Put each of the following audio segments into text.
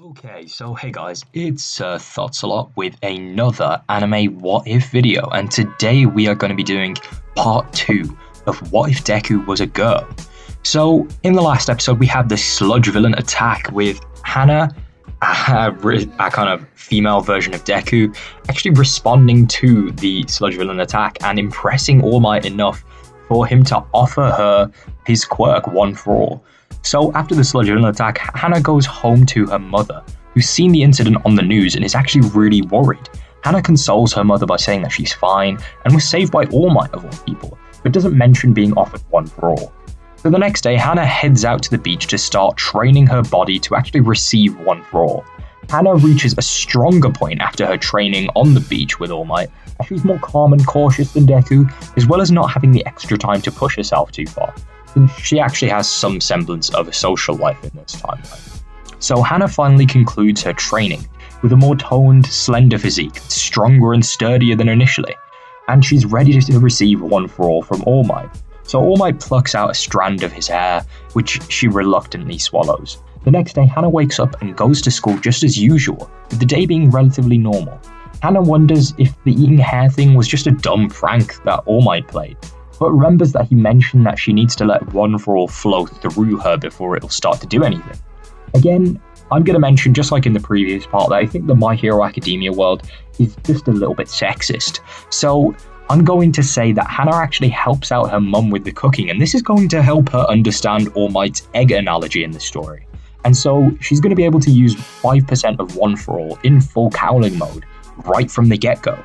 Okay, so hey guys, it's Thoughts with another anime What If video, and today we are going to be doing part 2 of What If Deku Was a Girl. So, in the last episode, we had the sludge villain attack with Hana, a kind of female version of Deku, actually responding to the sludge villain attack and impressing All Might enough for him to offer her his quirk one for all. So after the sludge villain attack, Hana goes home to her mother, who's seen the incident on the news and is actually really worried. Hana consoles her mother by saying that she's fine and was saved by All Might of all people, but doesn't mention being offered one for all. So the next day, Hana heads out to the beach to start training her body to actually receive one for all. Hana reaches a stronger point after her training on the beach with All Might, as she's more calm and cautious than Deku, as well as not having the extra time to push herself too far. She actually has some semblance of a social life in this timeline. So Hana finally concludes her training with a more toned, slender physique, stronger and sturdier than initially, and she's ready to receive one for all from All Might. So All Might plucks out a strand of his hair, which she reluctantly swallows. The next day, Hana wakes up and goes to school just as usual, with the day being relatively normal. Hana wonders if the eating hair thing was just a dumb prank that All Might played, but remembers that he mentioned that she needs to let one for all flow through her before it'll start to do anything. Again, I'm going to mention, just like in the previous part, that I think the My Hero Academia world is just a little bit sexist. So I'm going to say that Hana actually helps out her mum with the cooking, and this is going to help her understand All Might's egg analogy in the story. And so she's going to be able to use 5% of one for all in full cowling mode right from the get-go.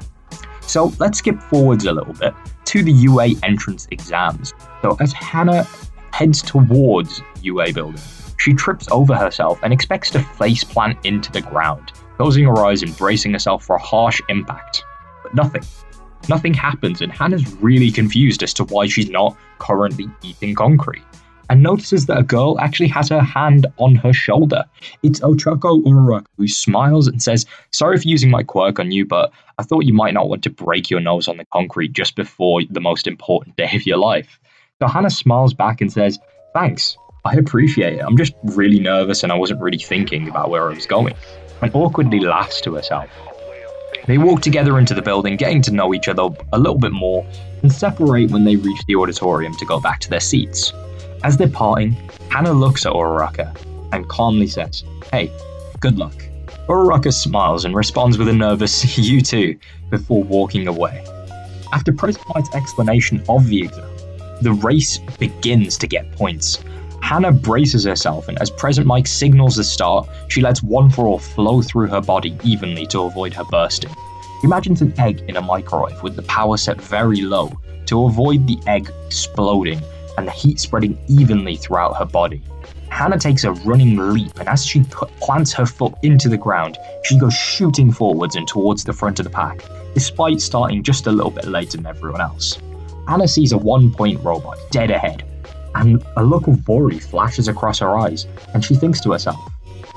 So let's skip forwards a little bit to the UA entrance exams. So as Hana heads towards UA building, she trips over herself and expects to face plant into the ground, closing her eyes and bracing herself for a harsh impact. But nothing happens, and Hana's really confused as to why she's not currently eating concrete, and notices that a girl actually has her hand on her shoulder. It's Ochako Uraraka, who smiles and says, "Sorry for using my quirk on you, but I thought you might not want to break your nose on the concrete just before the most important day of your life." So Hana smiles back and says, "Thanks, I appreciate it. I'm just really nervous and I wasn't really thinking about where I was going," and awkwardly laughs to herself. They walk together into the building, getting to know each other a little bit more, and separate when they reach the auditorium to go back to their seats. As they're parting, Hana looks at Uraraka and calmly says, "Hey, good luck." Uraraka smiles and responds with a nervous "you too," before walking away. After President Might's explanation of the exam, the race begins to get points. Hana braces herself, and as President Mike signals the start, she lets one for all flow through her body evenly to avoid her bursting. She imagines an egg in a microwave with the power set very low to avoid the egg exploding and the heat spreading evenly throughout her body. Hana takes a running leap, and as she plants her foot into the ground, she goes shooting forwards and towards the front of the pack, despite starting just a little bit later than everyone else. Hana sees a 1-point robot dead ahead, and a look of worry flashes across her eyes, and she thinks to herself,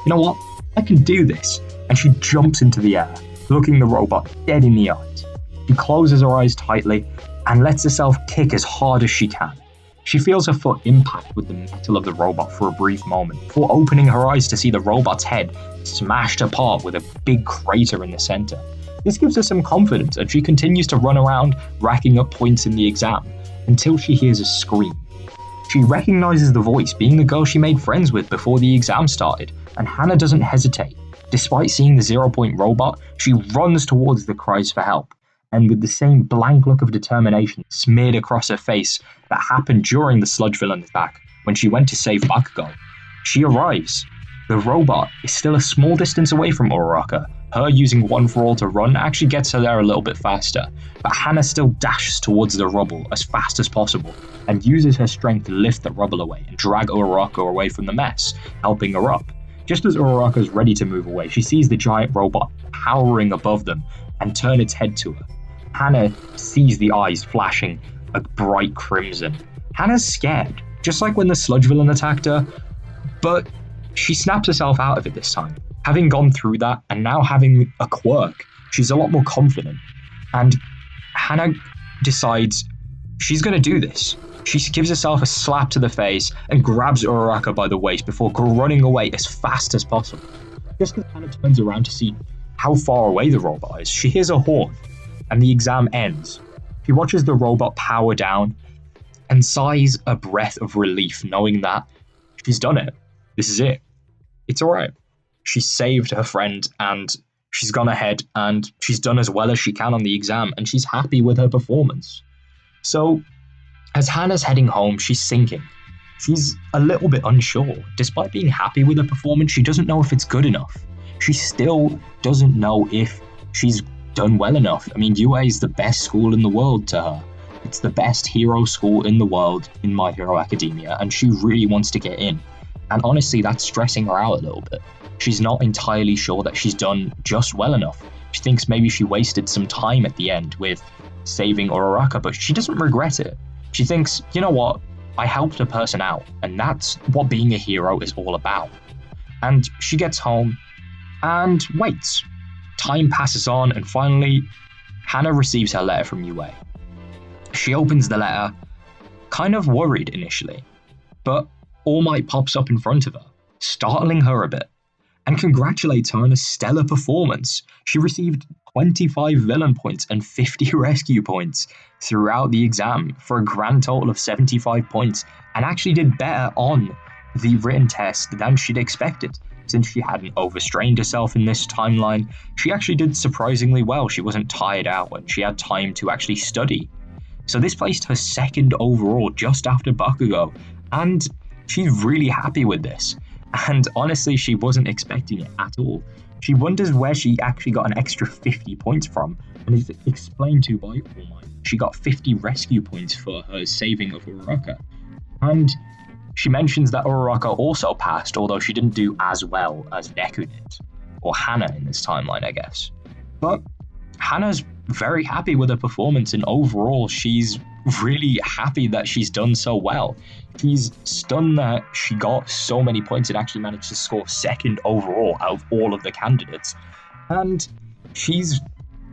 "You know what? I can do this." And she jumps into the air, looking the robot dead in the eyes. She closes her eyes tightly and lets herself kick as hard as she can. She feels her foot impact with the metal of the robot for a brief moment, before opening her eyes to see the robot's head smashed apart with a big crater in the center. This gives her some confidence, and she continues to run around, racking up points in the exam, until she hears a scream. She recognizes the voice, being the girl she made friends with before the exam started, and Hana doesn't hesitate. Despite seeing the 0-point robot, she runs towards the cries for help, and with the same blank look of determination smeared across her face that happened during the sludge villain attack when she went to save Bakugo, she arrives. The robot is still a small distance away from Uraraka. Her using one for all to run actually gets her there a little bit faster, but Hana still dashes towards the rubble as fast as possible and uses her strength to lift the rubble away and drag Uraraka away from the mess, helping her up. Just as Uraraka is ready to move away, she sees the giant robot towering above them and turn its head to her. Hana sees the eyes flashing a bright crimson. Hana's scared, just like when the sludge villain attacked her, but she snaps herself out of it this time. Having gone through that and now having a quirk, she's a lot more confident. And Hana decides she's going to do this. She gives herself a slap to the face and grabs Uraraka by the waist before running away as fast as possible. Just as Hana turns around to see how far away the robot is, she hears a horn, and the exam ends. She watches the robot power down and sighs a breath of relief, knowing that she's done it. This is it. It's alright. She saved her friend, and she's gone ahead and she's done as well as she can on the exam, and she's happy with her performance. So, as Hana's heading home, she's thinking. She's a little bit unsure. Despite being happy with her performance, she doesn't know if it's good enough. She still doesn't know if she's done well enough. I mean, UA is the best school in the world to her. It's the best hero school in the world in My Hero Academia, and she really wants to get in. And honestly, that's stressing her out a little bit. She's not entirely sure that she's done just well enough. She thinks maybe she wasted some time at the end with saving Uraraka, but she doesn't regret it. She thinks, you know what? I helped a person out, and that's what being a hero is all about. And she gets home and waits. Time passes on, and finally, Hana receives her letter from UA. She opens the letter, kind of worried initially, but All Might pops up in front of her, startling her a bit, and congratulates her on a stellar performance. She received 25 villain points and 50 rescue points throughout the exam for a grand total of 75 points, and actually did better on the written test than she'd expected. Since she hadn't overstrained herself in this timeline, she actually did surprisingly well. She wasn't tired out and she had time to actually study. So this placed her second overall, just after Bakugo, and she's really happy with this. And honestly, she wasn't expecting it at all. She wonders where she actually got an extra 50 points from, and is explained to by All Might. She got 50 rescue points for her saving of Uraraka. And she mentions that Uraraka also passed, although she didn't do as well as Deku did, or Hana in this timeline, I guess. But Hana's very happy with her performance, and overall, she's really happy that she's done so well. She's stunned that she got so many points and actually managed to score second overall out of all of the candidates. And she's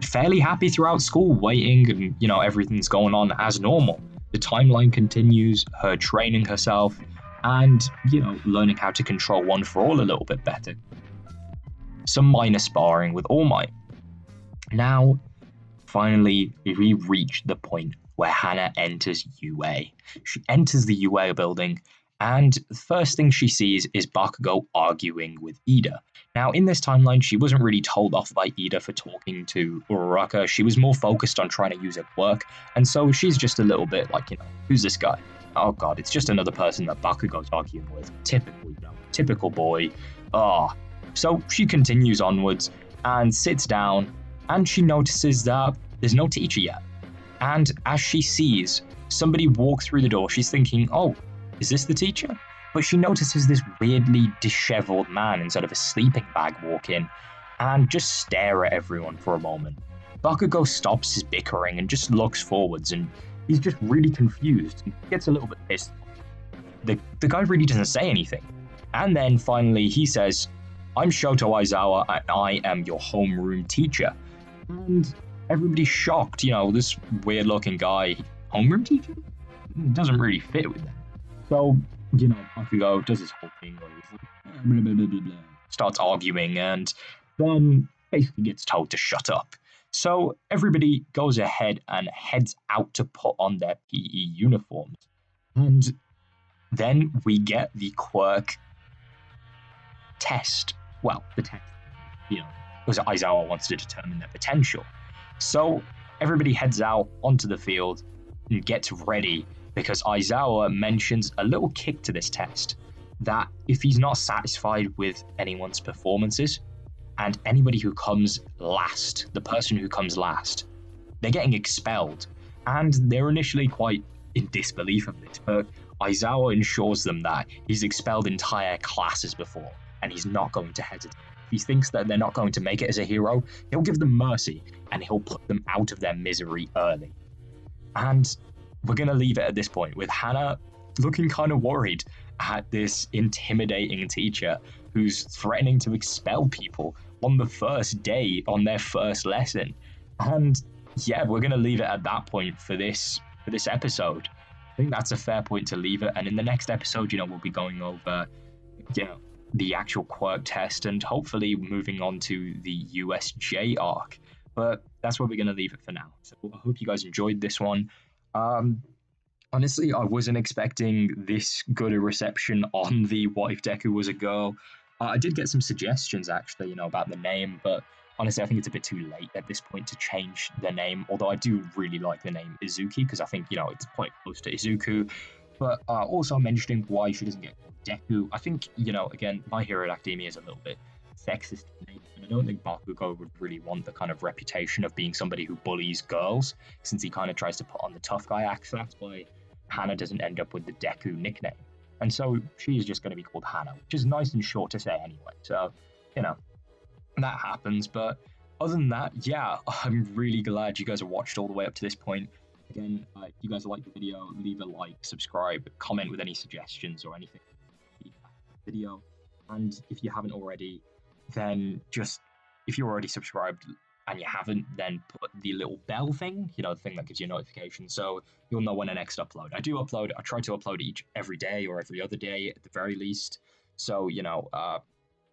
fairly happy throughout school, waiting, and everything's going on as normal. The timeline continues, her training herself, and learning how to control One for All a little bit better. Some minor sparring with All Might. Now, finally, we reach the point where Hana enters UA. She enters the UA building, and the first thing she sees is Bakugo arguing with Ida. Now, in this timeline, she wasn't really told off by Ida for talking to Uraraka. She was more focused on trying to use it work, and so she's just a little bit like, who's this guy? Oh god, it's just another person that Bakugo's arguing with. Typical boy. So she continues onwards and sits down, and she notices that there's no teacher yet. And as she sees somebody walk through the door, she's thinking, oh, is this the teacher? But she notices this weirdly disheveled man instead of a sleeping bag walk in and just stare at everyone for a moment. Bakugo stops his bickering and just looks forwards, and he's just really confused and gets a little bit pissed. The guy really doesn't say anything. And then finally he says, I'm Shoto Aizawa and I am your homeroom teacher. And everybody's shocked, this weird looking guy, homeroom teacher? Doesn't really fit with them. So, Bakugo does his whole thing where he's like, blah, blah, blah, blah, blah, starts arguing, and then basically gets told to shut up. So everybody goes ahead and heads out to put on their PE uniforms. And then we get the quirk test. Well, the test, because Aizawa wants to determine their potential. So everybody heads out onto the field and gets ready, because Aizawa mentions a little kick to this test, that if he's not satisfied with anyone's performances, and anybody who comes last, the person who comes last, they're getting expelled. And they're initially quite in disbelief of this, but Aizawa ensures them that he's expelled entire classes before, and he's not going to hesitate. If he thinks that they're not going to make it as a hero, he'll give them mercy, and he'll put them out of their misery early. And we're going to leave it at this point, with Hana looking kind of worried at this intimidating teacher who's threatening to expel people on the first day, on their first lesson. And yeah, we're going to leave it at that point for this episode. I think that's a fair point to leave it. And in the next episode, we'll be going over, the actual quirk test and hopefully moving on to the USJ arc. But that's where we're going to leave it for now. So I hope you guys enjoyed this one. Um, Honestly, I wasn't expecting this good a reception on the What If Deku Was a Girl. I did get some suggestions actually, about the name, but honestly, I think it's a bit too late at this point to change the name. Although I do really like the name Izuki because I think it's quite close to Izuku. But also mentioning why she doesn't get called Deku. I think again, My Hero Academia is a little bit sexist name, and I don't think Bakugo would really want the kind of reputation of being somebody who bullies girls, since he kind of tries to put on the tough guy act. That's why Hana doesn't end up with the Deku nickname. And so she is just going to be called Hana, which is nice and short to say anyway. So, that happens. But other than that, yeah, I'm really glad you guys have watched all the way up to this point. Again, if you guys like the video, leave a like, subscribe, comment with any suggestions or anything video. And if you haven't already, then if you're already subscribed and you haven't, then put the little bell thing, the thing that gives you a notification, so you'll know when I next upload. I try to upload every day or every other day at the very least. So,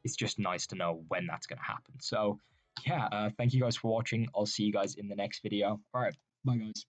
it's just nice to know when that's going to happen. So, yeah, thank you guys for watching. I'll see you guys in the next video. All right, bye guys.